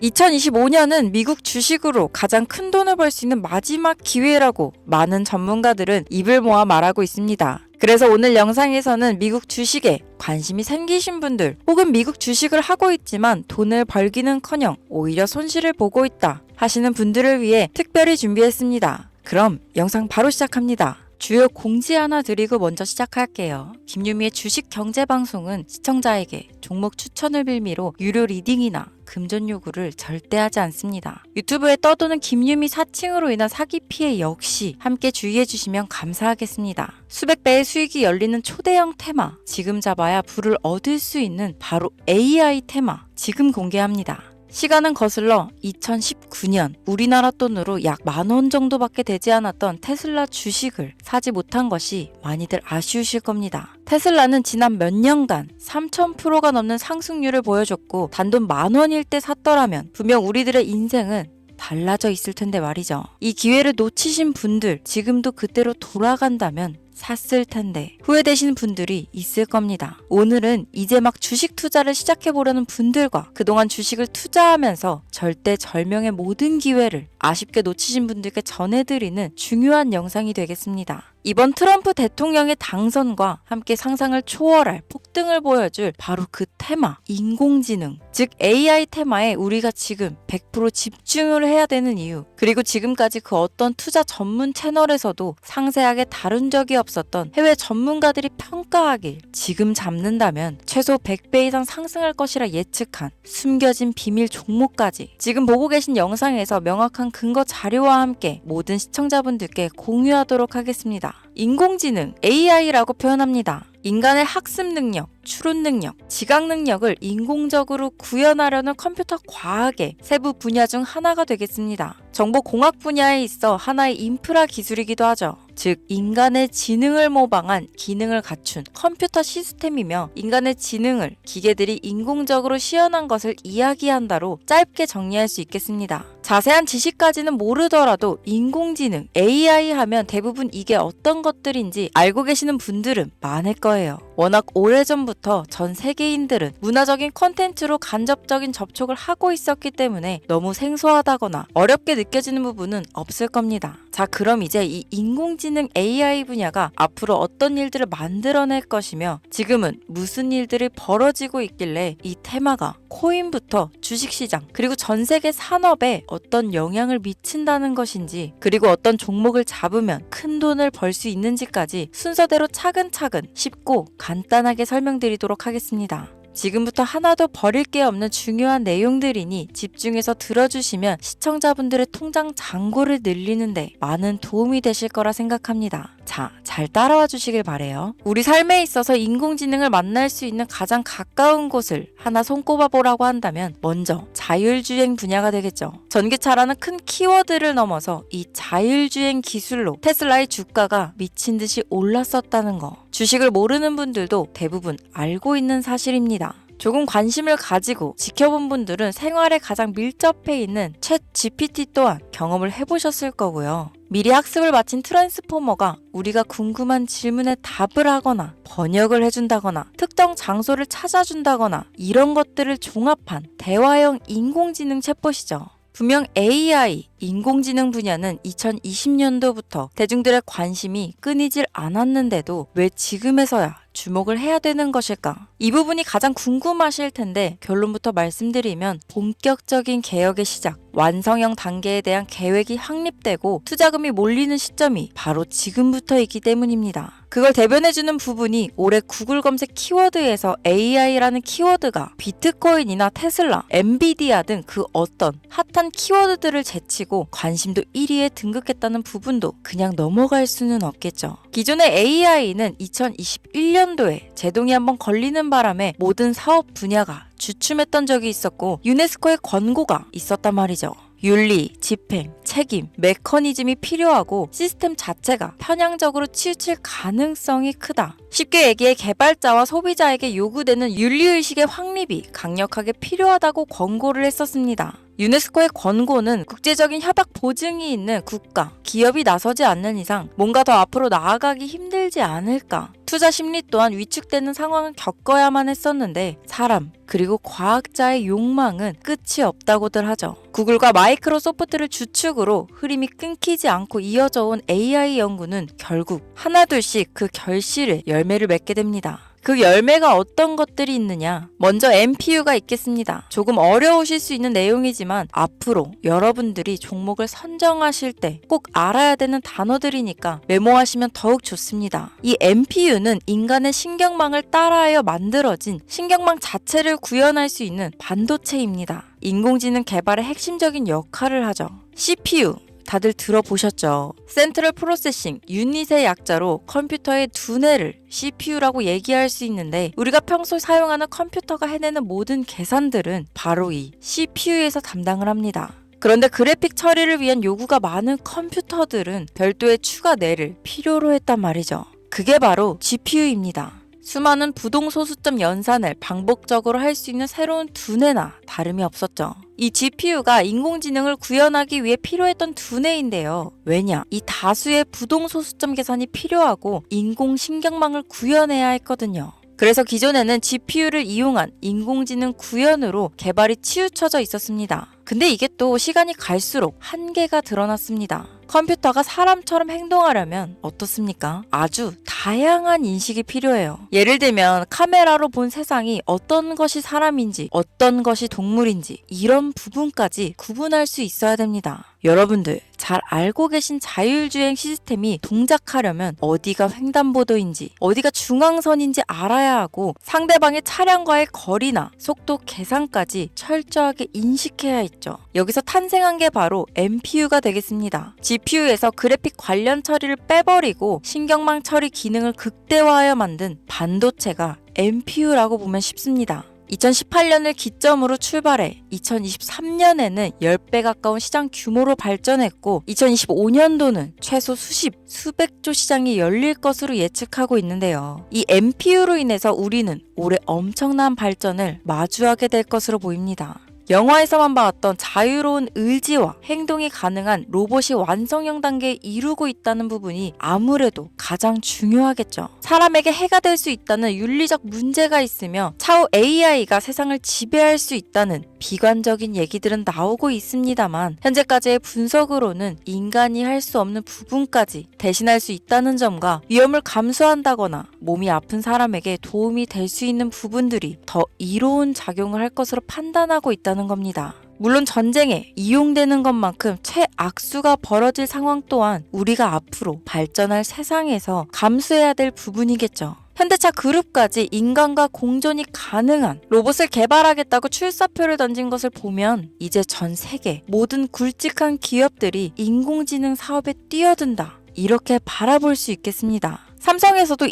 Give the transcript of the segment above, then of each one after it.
2025년은 미국 주식으로 가장 큰 돈을 벌 수 있는 마지막 기회라고 많은 전문가들은 입을 모아 말하고 있습니다. 그래서 오늘 영상에서는 미국 주식에 관심이 생기신 분들 혹은 미국 주식을 하고 있지만 돈을 벌기는커녕 오히려 손실을 보고 있다 하시는 분들을 위해 특별히 준비했습니다. 그럼 영상 바로 시작합니다. 주요 공지 하나 드리고 먼저 시작할게요. 김유미의 주식 경제 방송은 시청자에게 종목 추천을 빌미로 유료 리딩이나 금전 요구를 절대 하지 않습니다. 유튜브에 떠도는 김유미 사칭으로 인한 사기 피해 역시 함께 주의해 주시면 감사하겠습니다. 수백 배의 수익이 열리는 초대형 테마, 지금 잡아야 부를 얻을 수 있는 바로 AI 테마, 지금 공개합니다. 시간은 거슬러 2019년 우리나라 돈으로 약 10,000원 정도밖에 되지 않았던 테슬라 주식을 사지 못한 것이 많이들 아쉬우실 겁니다. 테슬라는 지난 몇 년간 3000%가 넘는 상승률을 보여줬고 단돈 10,000원일 때 샀더라면 분명 우리들의 인생은 달라져 있을 텐데 말이죠. 이 기회를 놓치신 분들 지금도 그때로 돌아간다면 샀을 텐데 후회되시는 분들이 있을 겁니다. 오늘은 이제 막 주식 투자를 시작해보려는 분들과 그동안 주식을 투자하면서 절대절명의 모든 기회를 아쉽게 놓치신 분들께 전해드리는 중요한 영상이 되겠습니다. 이번 트럼프 대통령의 당선과 함께 상상을 초월할 폭등을 보여줄 바로 그 테마, 인공지능, 즉 AI 테마에 우리가 지금 100% 집중을 해야 되는 이유, 그리고 지금까지 그 어떤 투자 전문 채널에서도 상세하게 다룬 적이 없었던 해외 전문가들이 평가하길 지금 잡는다면 최소 100배 이상 상승할 것이라 예측한 숨겨진 비밀 종목까지 지금 보고 계신 영상에서 명확한 근거 자료와 함께 모든 시청자분들께 공유하도록 하겠습니다. 인공지능, AI라고 표현합니다. 인간의 학습 능력, 추론 능력, 지각 능력을 인공적으로 구현하려는 컴퓨터 과학의 세부 분야 중 하나가 되겠습니다. 정보공학 분야에 있어 하나의 인프라 기술이기도 하죠. 즉 인간의 지능을 모방한 기능을 갖춘 컴퓨터 시스템이며 인간의 지능을 기계들이 인공적으로 시연한 것을 이야기한다로 짧게 정리할 수 있겠습니다. 자세한 지식까지는 모르더라도 인공지능, AI 하면 대부분 이게 어떤 것들인지 알고 계시는 분들은 많을 거예요. 워낙 오래전부터 전 세계인들은 문화적인 콘텐츠로 간접적인 접촉을 하고 있었기 때문에 너무 생소하다거나 어렵게 느껴지는 부분은 없을 겁니다. 자, 그럼 이제 이 인공지능 AI 분야가 앞으로 어떤 일들을 만들어낼 것이며 지금은 무슨 일들이 벌어지고 있길래 이 테마가 코인부터 주식시장 그리고 전 세계 산업에 어떤 영향을 미친다는 것인지, 그리고 어떤 종목을 잡으면 큰 돈을 벌 수 있는지까지 순서대로 차근차근 쉽고 간단하게 설명드리도록 하겠습니다. 지금부터 하나도 버릴 게 없는 중요한 내용들이니 집중해서 들어주시면 시청자분들의 통장 잔고를 늘리는데 많은 도움이 되실 거라 생각합니다. 자, 잘 따라와 주시길 바래요. 우리 삶에 있어서 인공지능을 만날 수 있는 가장 가까운 곳을 하나 손꼽아 보라고 한다면 먼저 자율주행 분야가 되겠죠. 전기차라는 큰 키워드를 넘어서 이 자율주행 기술로 테슬라의 주가가 미친 듯이 올랐었다는 거, 주식을 모르는 분들도 대부분 알고 있는 사실입니다. 조금 관심을 가지고 지켜본 분들은 생활에 가장 밀접해 있는 챗 GPT 또한 경험을 해보셨을 거고요. 미리 학습을 마친 트랜스포머가 우리가 궁금한 질문에 답을 하거나 번역을 해준다거나 특정 장소를 찾아준다거나 이런 것들을 종합한 대화형 인공지능 챗봇이죠. 분명 AI, 인공지능 분야는 2020년도부터 대중들의 관심이 끊이질 않았는데도 왜 지금에서야 주목을 해야 되는 것일까? 이 부분이 가장 궁금하실 텐데 결론부터 말씀드리면 본격적인 개혁의 시작, 완성형 단계에 대한 계획이 확립되고 투자금이 몰리는 시점이 바로 지금부터이기 때문입니다. 그걸 대변해주는 부분이 올해 구글 검색 키워드에서 AI라는 키워드가 비트코인이나 테슬라, 엔비디아 등 그 어떤 핫한 키워드들을 제치고 관심도 1위에 등극했다는 부분도 그냥 넘어갈 수는 없겠죠. 기존의 AI는 2021년도에 제동이 한번 걸리는 바람에 모든 사업 분야가 주춤했던 적이 있었고 유네스코의 권고가 있었단 말이죠. 윤리, 집행, 책임, 메커니즘이 필요하고 시스템 자체가 편향적으로 치우칠 가능성이 크다. 쉽게 얘기해 개발자와 소비자에게 요구되는 윤리의식의 확립이 강력하게 필요하다고 권고를 했었습니다. 유네스코의 권고는 국제적인 협약 보증이 있는 국가, 기업이 나서지 않는 이상 뭔가 더 앞으로 나아가기 힘들지 않을까 투자 심리 또한 위축되는 상황을 겪어야만 했었는데 사람 그리고 과학자의 욕망은 끝이 없다고들 하죠. 구글과 마이크로소프트를 주축으로 흐름이 끊기지 않고 이어져 온 AI 연구는 결국 하나둘씩 그 결실을 열매를 맺게 됩니다. 그 열매가 어떤 것들이 있느냐? 먼저 NPU가 있겠습니다. 조금 어려우실 수 있는 내용이지만 앞으로 여러분들이 종목을 선정하실 때 꼭 알아야 되는 단어들이니까 메모하시면 더욱 좋습니다. 이 NPU는 인간의 신경망을 따라하여 만들어진 신경망 자체를 구현할 수 있는 반도체입니다. 인공지능 개발의 핵심적인 역할을 하죠. CPU 다들 들어보셨죠? 센트럴 프로세싱 유닛의 약자로 컴퓨터의 두뇌를 CPU라고 얘기할 수 있는데 우리가 평소 사용하는 컴퓨터가 해내는 모든 계산들은 바로 이 CPU에서 담당을 합니다. 그런데 그래픽 처리를 위한 요구가 많은 컴퓨터들은 별도의 추가 뇌를 필요로 했단 말이죠. 그게 바로 GPU입니다. 수많은 부동소수점 연산을 반복적으로 할 수 있는 새로운 두뇌나 다름이 없었죠. 이 GPU가 인공지능을 구현하기 위해 필요했던 두뇌인데요. 왜냐? 이 다수의 부동소수점 계산이 필요하고 인공신경망을 구현해야 했거든요. 그래서 기존에는 GPU를 이용한 인공지능 구현으로 개발이 치우쳐져 있었습니다. 근데 이게 또 시간이 갈수록 한계가 드러났습니다. 컴퓨터가 사람처럼 행동하려면 어떻습니까? 아주 다양한 인식이 필요해요. 예를 들면 카메라로 본 세상이 어떤 것이 사람인지 어떤 것이 동물인지 이런 부분까지 구분할 수 있어야 됩니다. 여러분들 잘 알고 계신 자율주행 시스템이 동작하려면 어디가 횡단보도인지 어디가 중앙선인지 알아야 하고 상대방의 차량과의 거리나 속도 계산까지 철저하게 인식해야 있죠. 여기서 탄생한 게 바로 NPU가 되겠습니다. GPU에서 그래픽 관련 처리를 빼버리고 신경망 처리 기능을 극대화하여 만든 반도체가 NPU라고 보면 쉽습니다. 2018년을 기점으로 출발해 2023년에는 10배 가까운 시장 규모로 발전했고 2025년도는 최소 수백조 시장이 열릴 것으로 예측하고 있는데요. 이 NPU로 인해서 우리는 올해 엄청난 발전을 마주하게 될 것으로 보입니다. 영화에서만 봤던 자유로운 의지와 행동이 가능한 로봇이 완성형 단계에 이루고 있다는 부분이 아무래도 가장 중요하겠죠. 사람에게 해가 될 수 있다는 윤리적 문제가 있으며 차후 AI가 세상을 지배할 수 있다는 비관적인 얘기들은 나오고 있습니다만 현재까지의 분석으로는 인간이 할 수 없는 부분까지 대신할 수 있다는 점과 위험을 감수한다거나 몸이 아픈 사람에게 도움이 될 수 있는 부분들이 더 이로운 작용을 할 것으로 판단하고 있다는 겁니다. 물론 전쟁에 이용되는 것만큼 최악수가 벌어질 상황 또한 우리가 앞으로 발전할 세상에서 감수해야 될 부분이겠죠. 현대차 그룹까지 인간과 공존이 가능한 로봇을 개발하겠다고 출사표를 던진 것을 보면 이제 전 세계 모든 굵직한 기업들이 인공지능 사업에 뛰어든다. 이렇게 바라볼 수 있겠습니다. 삼성에서도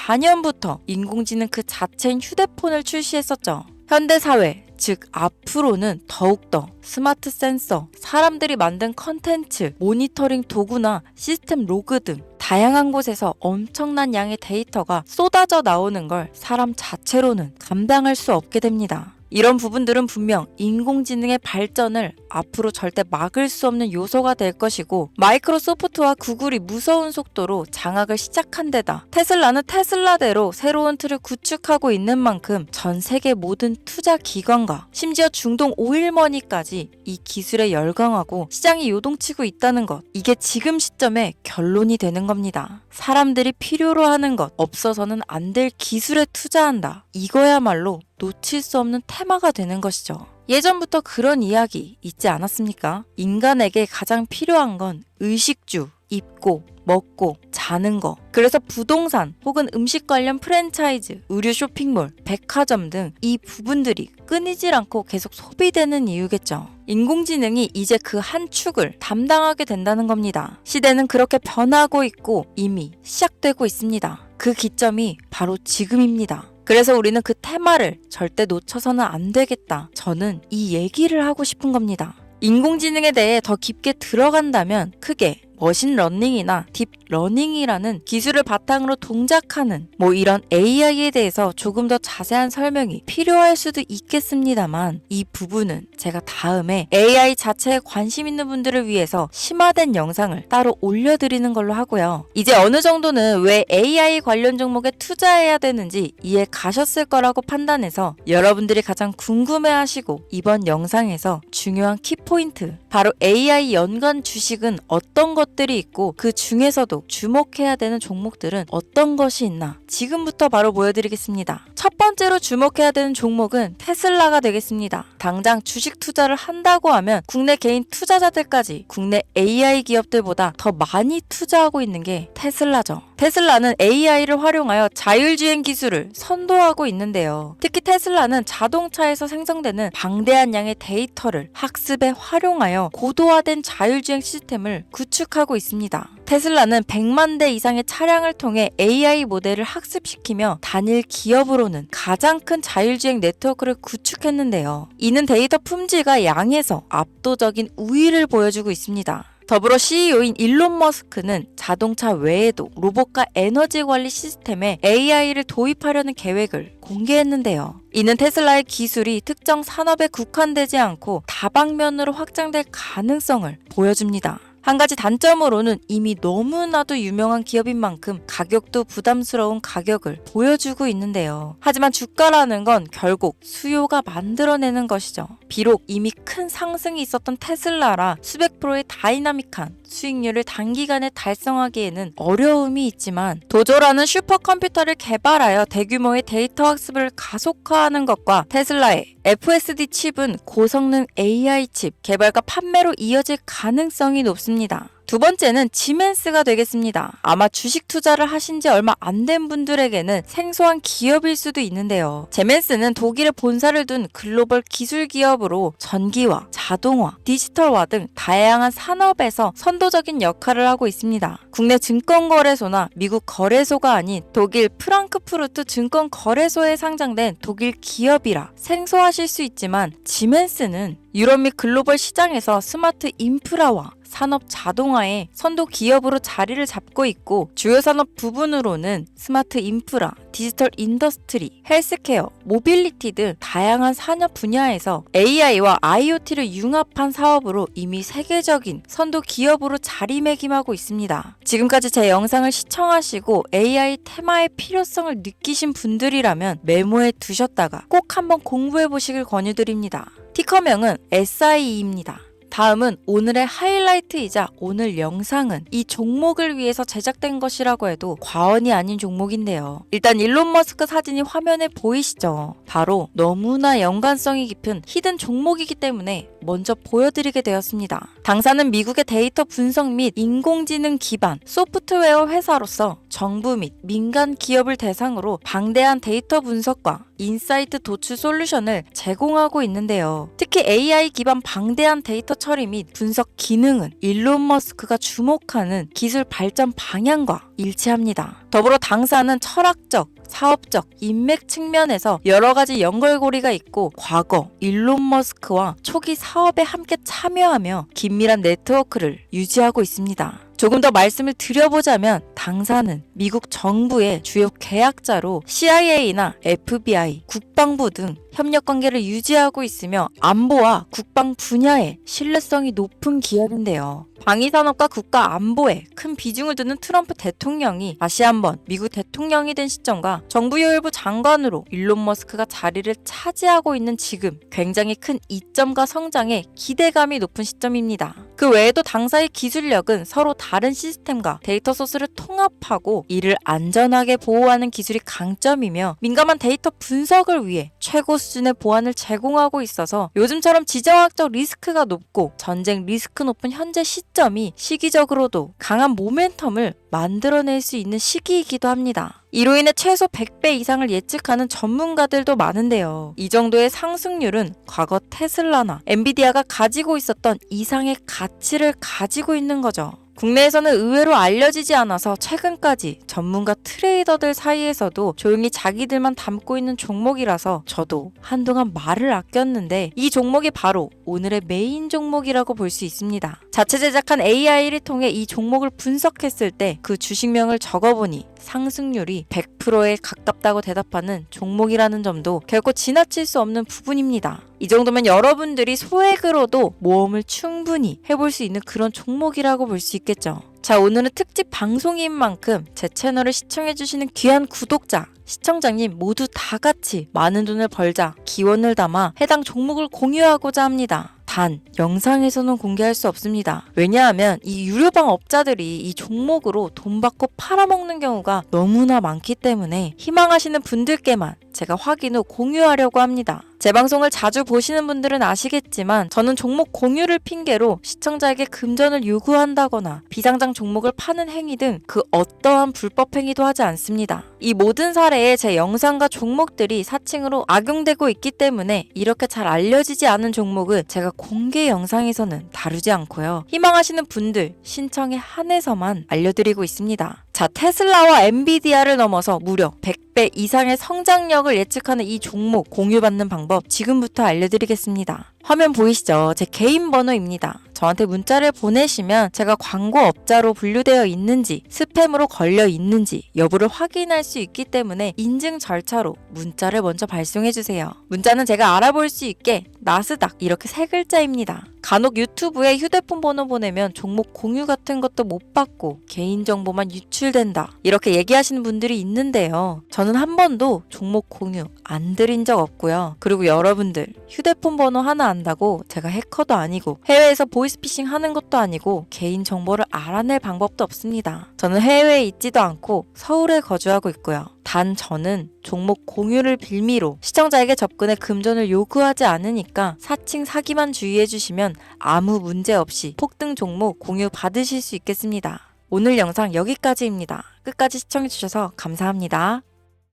2024년부터 인공지능 그 자체인 휴대폰을 출시했었죠. 현대사회, 즉 앞으로는 더욱더 스마트 센서, 사람들이 만든 컨텐츠, 모니터링 도구나 시스템 로그 등 다양한 곳에서 엄청난 양의 데이터가 쏟아져 나오는 걸 사람 자체로는 감당할 수 없게 됩니다. 이런 부분들은 분명 인공지능의 발전을 앞으로 절대 막을 수 없는 요소가 될 것이고 마이크로소프트와 구글이 무서운 속도로 장악을 시작한 데다 테슬라는 테슬라대로 새로운 틀을 구축하고 있는 만큼 전 세계 모든 투자 기관과 심지어 중동 오일머니까지 이 기술에 열광하고 시장이 요동치고 있다는 것, 이게 지금 시점에 결론이 되는 겁니다. 사람들이 필요로 하는 것, 없어서는 안 될 기술에 투자한다. 이거야말로 놓칠 수 없는 테마가 되는 것이죠. 예전부터 그런 이야기 있지 않았습니까? 인간에게 가장 필요한 건 의식주, 입고, 먹고, 자는 거. 그래서 부동산 혹은 음식 관련 프랜차이즈, 의류 쇼핑몰, 백화점 등 이 부분들이 끊이질 않고 계속 소비되는 이유겠죠. 인공지능이 이제 그 한 축을 담당하게 된다는 겁니다. 시대는 그렇게 변하고 있고 이미 시작되고 있습니다. 그 기점이 바로 지금입니다. 그래서 우리는 그 테마를 절대 놓쳐서는 안 되겠다. 저는 이 얘기를 하고 싶은 겁니다. 인공지능에 대해 더 깊게 들어간다면 크게 머신러닝이나 딥러닝이라는 기술을 바탕으로 동작하는 이런 AI에 대해서 조금 더 자세한 설명이 필요할 수도 있겠습니다만 이 부분은 제가 다음에 AI 자체에 관심 있는 분들을 위해서 심화된 영상을 따로 올려드리는 걸로 하고요. 이제 어느 정도는 왜 AI 관련 종목에 투자해야 되는지 이해 가셨을 거라고 판단해서 여러분들이 가장 궁금해하시고 이번 영상에서 중요한 키포인트, 바로 AI 연관 주식은 어떤 것들이 있고 그 중에서도 주목해야 되는 종목들은 어떤 것이 있나 지금부터 바로 보여드리겠습니다. 첫 번째로 주목해야 되는 종목은 테슬라가 되겠습니다. 당장 주식 투자를 한다고 하면 국내 개인 투자자들까지 국내 AI 기업들보다 더 많이 투자하고 있는 게 테슬라죠. 테슬라는 AI를 활용하여 자율주행 기술을 선도하고 있는데요. 특히 테슬라는 자동차에서 생성되는 방대한 양의 데이터를 학습에 활용하여 고도화된 자율주행 시스템을 구축하고 있습니다. 테슬라는 100만 대 이상의 차량을 통해 AI 모델을 학습시키며 단일 기업으로는 가장 큰 자율주행 네트워크를 구축했는데요. 이는 데이터 품질과 양에서 압도적인 우위를 보여주고 있습니다. 더불어 CEO인 일론 머스크는 자동차 외에도 로봇과 에너지 관리 시스템에 AI를 도입하려는 계획을 공개했는데요. 이는 테슬라의 기술이 특정 산업에 국한되지 않고 다방면으로 확장될 가능성을 보여줍니다. 한 가지 단점으로는 이미 너무나도 유명한 기업인 만큼 가격도 부담스러운 가격을 보여주고 있는데요. 하지만 주가라는 건 결국 수요가 만들어내는 것이죠. 비록 이미 큰 상승이 있었던 테슬라라 수백 프로의 다이나믹한 수익률을 단기간에 달성하기에는 어려움이 있지만 도조라는 슈퍼컴퓨터를 개발하여 대규모의 데이터 학습을 가속화하는 것과 테슬라의 FSD 칩은 고성능 AI 칩 개발과 판매로 이어질 가능성이 높습니다. 두 번째는 지멘스가 되겠습니다. 아마 주식 투자를 하신 지 얼마 안 된 분들에게는 생소한 기업일 수도 있는데요. 지멘스는 독일에 본사를 둔 글로벌 기술 기업으로 전기화, 자동화, 디지털화 등 다양한 산업에서 선도적인 역할을 하고 있습니다. 국내 증권거래소나 미국 거래소가 아닌 독일 프랑크푸르트 증권거래소에 상장된 독일 기업이라 생소하실 수 있지만 지멘스는 유럽 및 글로벌 시장에서 스마트 인프라와 산업 자동화의 선도 기업으로 자리를 잡고 있고 주요 산업 부분으로는 스마트 인프라, 디지털 인더스트리, 헬스케어, 모빌리티 등 다양한 산업 분야에서 AI와 IoT를 융합한 사업으로 이미 세계적인 선도 기업으로 자리매김하고 있습니다. 지금까지 제 영상을 시청하시고 AI 테마의 필요성을 느끼신 분들이라면 메모해 두셨다가 꼭 한번 공부해 보시길 권유드립니다. 티커명은 SIE입니다. 다음은 오늘의 하이라이트이자 오늘 영상은 이 종목을 위해서 제작된 것이라고 해도 과언이 아닌 종목인데요. 일단 일론 머스크 사진이 화면에 보이시죠? 바로 너무나 연관성이 깊은 히든 종목이기 때문에 먼저 보여드리게 되었습니다. 당사는 미국의 데이터 분석 및 인공지능 기반 소프트웨어 회사로서 정부 및 민간 기업을 대상으로 방대한 데이터 분석과 인사이트 도출 솔루션을 제공하고 있는데요. 특히 AI 기반 방대한 데이터 처리 및 분석 기능은 일론 머스크가 주목하는 기술 발전 방향과 일치합니다. 더불어 당사는 철학적, 사업적, 인맥 측면에서 여러 가지 연결고리가 있고 과거 일론 머스크와 초기 사업에 함께 참여하며 긴밀한 네트워크를 유지하고 있습니다. 조금 더 말씀을 드려보자면 당사는 미국 정부의 주요 계약자로 CIA나 FBI, 국방부 등 협력 관계를 유지하고 있으며 안보와 국방 분야에 신뢰성이 높은 기업인데요. 방위산업과 국가 안보에 큰 비중을 두는 트럼프 대통령이 다시 한번 미국 대통령이 된 시점과 정부요일부 장관으로 일론 머스크가 자리를 차지하고 있는 지금 굉장히 큰 이점과 성장에 기대감이 높은 시점입니다. 그 외에도 당사의 기술력은 서로 다른 시스템과 데이터 소스를 통합하고 이를 안전하게 보호하는 기술이 강점이며 민감한 데이터 분석을 위해 최고 수준의 보안을 제공하고 있어서 요즘처럼 지정학적 리스크가 높고 전쟁 리스크 높은 현재 시점이 시기적으로도 강한 모멘텀을 만들어낼 수 있는 시기이기도 합니다. 이로 인해 최소 100배 이상을 예측하는 전문가들도 많은데요. 이 정도의 상승률은 과거 테슬라나 엔비디아가 가지고 있었던 이상의 가치를 가지고 있는 거죠. 국내에서는 의외로 알려지지 않아서 최근까지 전문가 트레이더들 사이에서도 조용히 자기들만 담고 있는 종목이라서 저도 한동안 말을 아꼈는데 이 종목이 바로 오늘의 메인 종목이라고 볼 수 있습니다. 자체 제작한 AI를 통해 이 종목을 분석했을 때 그 주식명을 적어보니 상승률이 100%에 가깝다고 대답하는 종목이라는 점도 결코 지나칠 수 없는 부분입니다. 이 정도면 여러분들이 소액으로도 모험을 충분히 해볼 수 있는 그런 종목이라고 볼 수 있겠죠. 자, 오늘은 특집 방송인 만큼 제 채널을 시청해주시는 귀한 구독자, 시청자님 모두 다 같이 많은 돈을 벌자 기원을 담아 해당 종목을 공유하고자 합니다. 단, 영상에서는 공개할 수 없습니다. 왜냐하면 이 유료방 업자들이 이 종목으로 돈 받고 팔아먹는 경우가 너무나 많기 때문에 희망하시는 분들께만 제가 확인 후 공유하려고 합니다. 제 방송을 자주 보시는 분들은 아시겠지만 저는 종목 공유를 핑계로 시청자에게 금전을 요구한다거나 비상장 종목을 파는 행위 등 그 어떠한 불법 행위도 하지 않습니다. 이 모든 사례에 제 영상과 종목들이 사칭으로 악용되고 있기 때문에 이렇게 잘 알려지지 않은 종목은 제가 공개 영상에서는 다루지 않고요. 희망하시는 분들 신청에 한해서만 알려드리고 있습니다. 자, 테슬라와 엔비디아를 넘어서 무려 100배 이상의 성장력을 예측하는 이 종목 공유받는 방법 지금부터 알려드리겠습니다. 화면 보이시죠? 제 개인 번호입니다. 저한테 문자를 보내시면 제가 광고업자로 분류되어 있는지 스팸으로 걸려 있는지 여부를 확인할 수 있기 때문에 인증 절차로 문자를 먼저 발송해주세요. 문자는 제가 알아볼 수 있게 나스닥 이렇게 3글자입니다. 간혹 유튜브에 휴대폰 번호 보내면 종목 공유 같은 것도 못 받고 개인정보만 유출된다 이렇게 얘기하시는 분들이 있는데요. 저는 한 번도 종목 공유 안 드린 적 없고요. 그리고 여러분들 휴대폰 번호 하나 안다고 제가 해커도 아니고 해외에서 보이스피싱 하는 것도 아니고 개인정보를 알아낼 방법도 없습니다. 저는 해외에 있지도 않고 서울에 거주하고 있고요. 단 저는 종목 공유를 빌미로 시청자에게 접근해 금전을 요구하지 않으니까 사칭 사기만 주의해 주시면 아무 문제 없이 폭등 종목 공유 받으실 수 있겠습니다. 오늘 영상 여기까지입니다. 끝까지 시청해 주셔서 감사합니다.